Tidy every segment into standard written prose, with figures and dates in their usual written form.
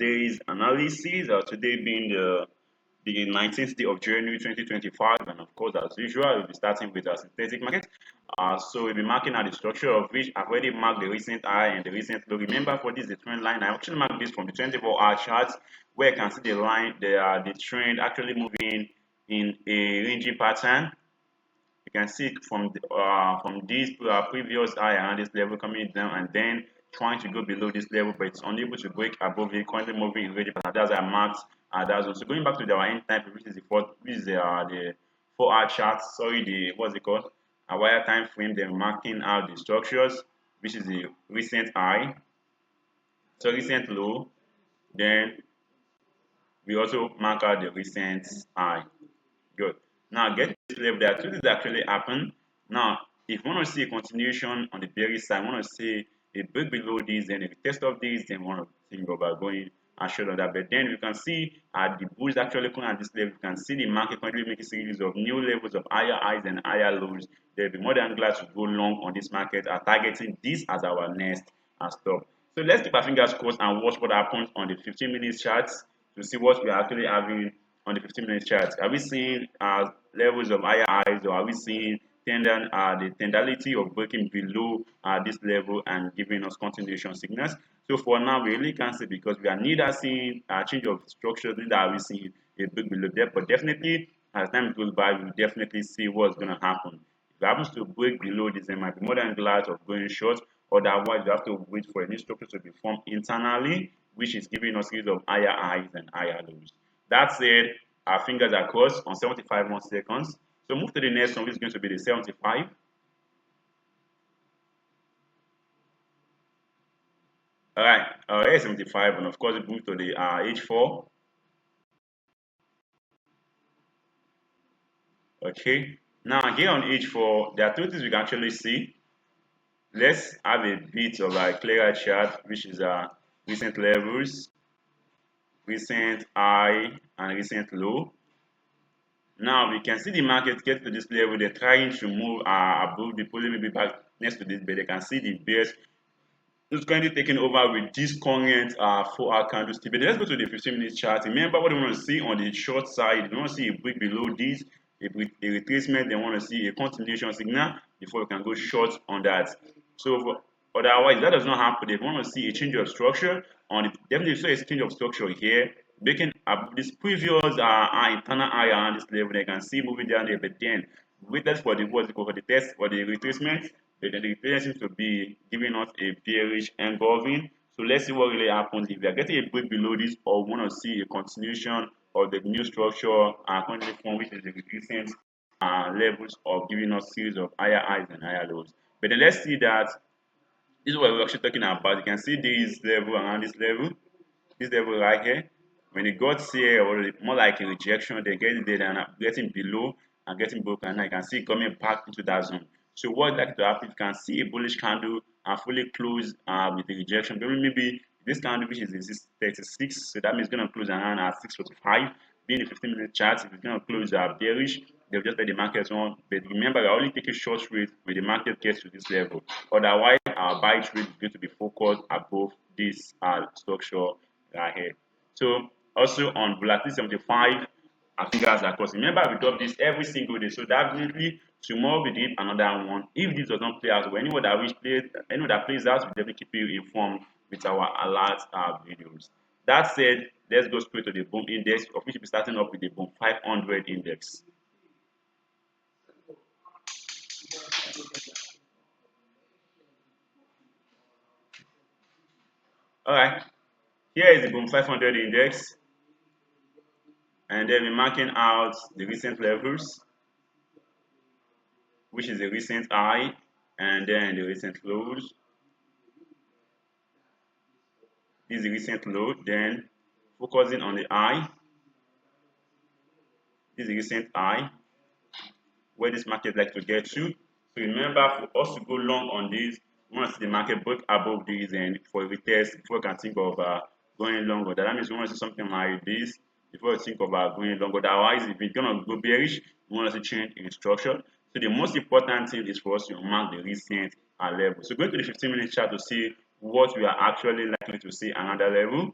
today's analysis. Today being the 19th day of January 2025, and of course, as usual, we'll be starting with our synthetic market. So we'll be marking out the structure of which I've already marked the recent high and the recent low. Remember, for this the trend line, I actually marked this from the 24-hour charts, where you can see the line, the trend actually moving in a ranging pattern. You can see it from this previous high around this level coming down and then trying to go below this level, but it's unable to break above it. Currently moving in ranging pattern. That's I marked. That's also going back to our end time, which is the 4-hour chart. Sorry, the what's it called? A wire time frame. Then marking out the structures, which is the recent high, so recent low. Then we also mark out the recent high. Good. Now get this level. There are two things that actually happen. Now, if you want to see a continuation on the bearish side, want to see a break below this, then if you test of this, then want to think about going and short on that. But then you can see the bulls actually coming at this level. You can see the market currently making series of new levels of higher highs and higher lows. They'll be more than glad to go long on this market, targeting this as our next stop. So let's keep our fingers crossed and watch what happens on the 15-minute charts to see what we are actually having on the 15-minute chart. Are we seeing levels of higher highs, or are we seeing the tendency of breaking below this level and giving us continuation signals? So for now, we really can't say because we are neither seeing a change of structure, neither are we seeing a break below there. But definitely, as time goes by, we'll definitely see what's going to happen. If it happens to break below this, I might be more than glad of going short. Otherwise, you have to wait for a new structure to be formed internally, which is giving us a series of higher highs and higher lows. That said, our fingers are crossed on 75 more seconds. So move to the next one, which is going to be the 75. All right, here's 75, and of course, we move to the H4. Okay, now here on H4, there are two things we can actually see. Let's have a bit of a clearer chart, which is recent levels, recent high, and recent low. Now we can see the market get to this level. They're trying to move above the pulley, maybe back next to this, but they can see the bears is currently taking over with this current 4-hour candlestick. But let's go to the 15-minute chart. Remember what we want to see on the short side. We want to see a break below this, a retracement. They want to see a continuation signal before we can go short on that. So otherwise, that does not happen. They want to see a change of structure on it. Definitely, so a change of structure here. Making this previous internal high around this level, they can see moving down there, but then waited for the what's called for the test for the retracement. But then the retracement seems to be giving us a bearish engulfing. So let's see what really happens if we are getting a break below this, or want to see a continuation of the new structure currently formed, which is the recent levels of giving us series of higher highs and higher lows. But then let's see that this is what we're actually talking about. You can see this level around this level right here. When it got here, or more like a rejection, they get there and getting below and getting broken. And I can see it coming back into that zone. So what like to happen? You can see a bullish candle and fully close with the rejection. But maybe this candle, which is 36, so that means it's going to close around at 6:45. Being a 15-minute chart, if it's going to close bearish, they'll just let the market on. But remember, we're only taking short trade when the market gets to this level. Otherwise, our buy trade is going to be focused above this structure right here. So also on volatility 75, our fingers are crossed. Remember, we drop this every single day. So definitely tomorrow we did another one. If this does not play out, or anyone that plays out, we'll definitely keep you informed with our alert videos. That said, let's go straight to the boom index, of which we'll be starting off with the boom 500 index. All right, here is the boom 500 index, and then we're marking out the recent levels, which is the recent high, and then the recent lows. This is the recent low, then focusing on the high. This is the recent high, where this market like to get to. So remember, for us to go long on this, we want to see the market break above this, and for a retest before we can think of going longer. That means we want to see something like this before we think of going longer. Otherwise, if it's gonna go bearish, we want to see change in structure. So the most important thing is for us to mark the recent level. So going to the 15-minute chart to see what we are actually likely to see another level.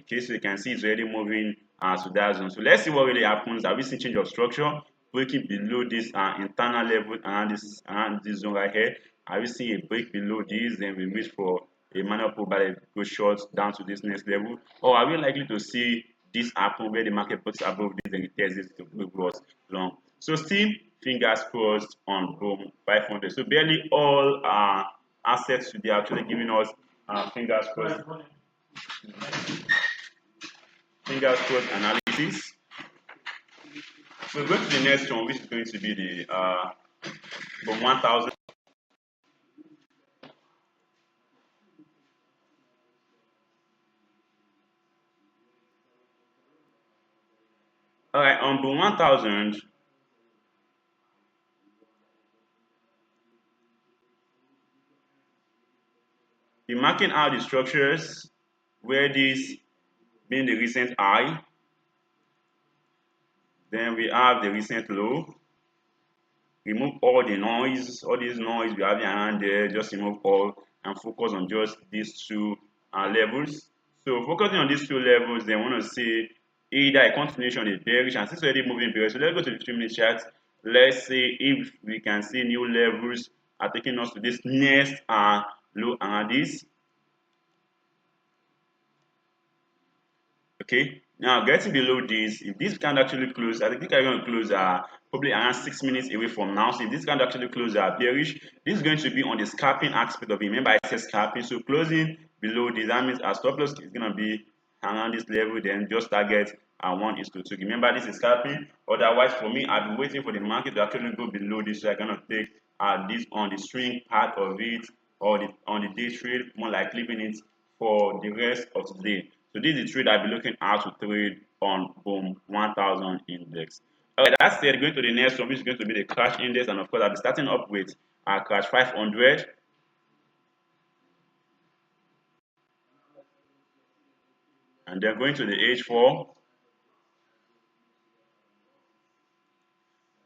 Okay, so you can see it's already moving to that zone. So let's see what really happens. Have we seen change of structure breaking below this internal level around this zone right here? Have we seen a break below this? Then we wait for a manual pullback go short down to this next level, or are we likely to see this happen where the market puts above this and it tests this to break was long? So still fingers crossed on boom 500. So barely all assets today actually giving us fingers crossed analysis. So going to the next one, which is going to be the from 1000. All right, on boom 1000, the marking out the structures where this being the recent high, then we have the recent low. Remove all the noise, all this noise we have around there, just remove all and focus on just these two levels. So focusing on these two levels, they want to see either a continuation of the bearish, and since we're already moving bearish, so let's go to the 3-minute chart. Let's see if we can see new levels are taking us to this next low around this. Okay, now getting below this, if this can actually close, I think I'm going to close probably around 6 minutes away from now. So if this can actually close bearish, this is going to be on the scalping aspect of it. Remember, I said scalping, so closing below this, that means our stop loss is going to be around this level, then just target 1:2. Remember, this is scalping. Otherwise, for me, I've been waiting for the market to actually go below this, so I'm going to take this on the swing part of it, or on the day trade, more like leaving it for the rest of today. So this is the trade I'll be looking at to trade on boom 1000 index. Alright, that's it. Going to the next one, which is going to be the crash index, and of course I'll be starting up with crash 500. And then going to the H4.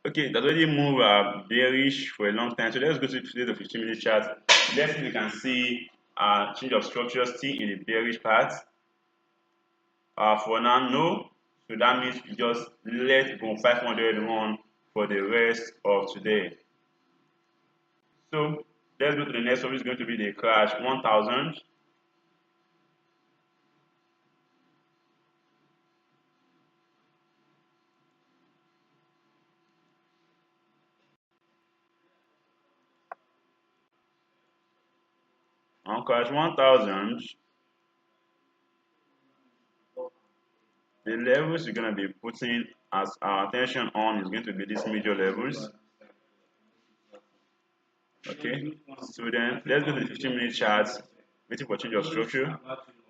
Okay, that's already moved bearish for a long time. So let's go to the 15-minute chart. Let's see if we can see change of structure still in the bearish part. For now, no. So that means we just let go 500 run for the rest of today. So let's go to the next one, which is going to be the crash 1000. On crash 1000, the levels we're going to be putting as our attention on is going to be these major levels. Okay, so then let's go to the 15-minute charts, waiting for change of structure.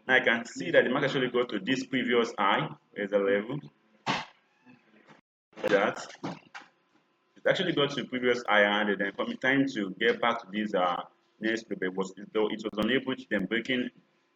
Now I can see that the market actually got to this previous high as a level. That it actually got to the previous high, and then coming time to get back to this next level, though it was unable to then breaking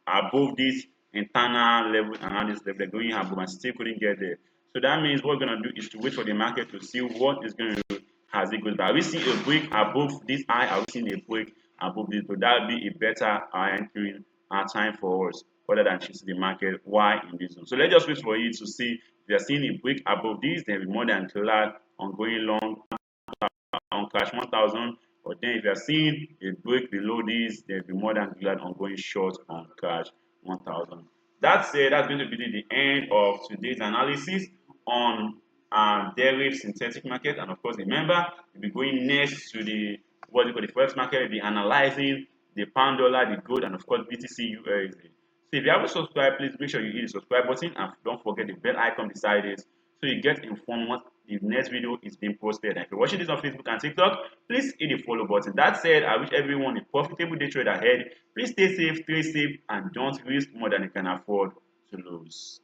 above this internal level around this level, going above and still couldn't get there. So that means what we're gonna do is to wait for the market to see what is going to do as it goes back. Are we seeing a break above this high? Are we seeing a break above this? But that would be a better entering time for us rather than chasing the market while in this zone. So let's just wait for it to see if we are seeing a break above this, then we're more than glad on going long on crash 1000. But then if you are seeing a break below this, then be more than glad on going short on crash 1000. That's it. That's going to be the end of today's analysis on Deriv synthetic market. And of course, remember, we'll be going next to the what you call the forex market. We'll be analyzing the pound dollar, the gold, and of course BTC USD. So if you haven't subscribed, please make sure you hit the subscribe button and don't forget the bell icon beside it so you get informed once the next video is being posted. And if you're watching this on Facebook and TikTok, please hit the follow button. That said, I wish everyone a profitable day trade ahead. Please stay safe, and don't risk more than you can afford to lose.